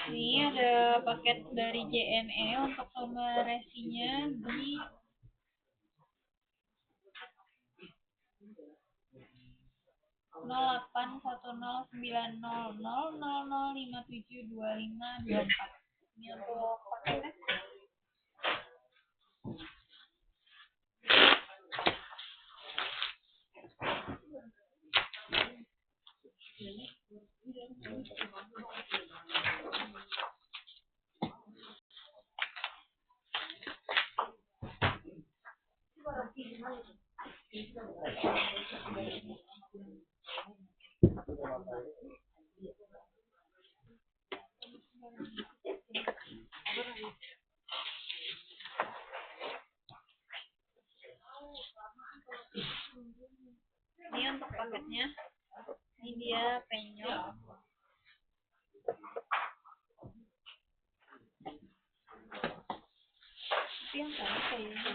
Ini ada paket dari JNE untuk nomor resinya di 08109000572524. Ini untuk paketnya. Ini untuk paketnya. Ini dia penyok. Tapi yang tadi kayaknya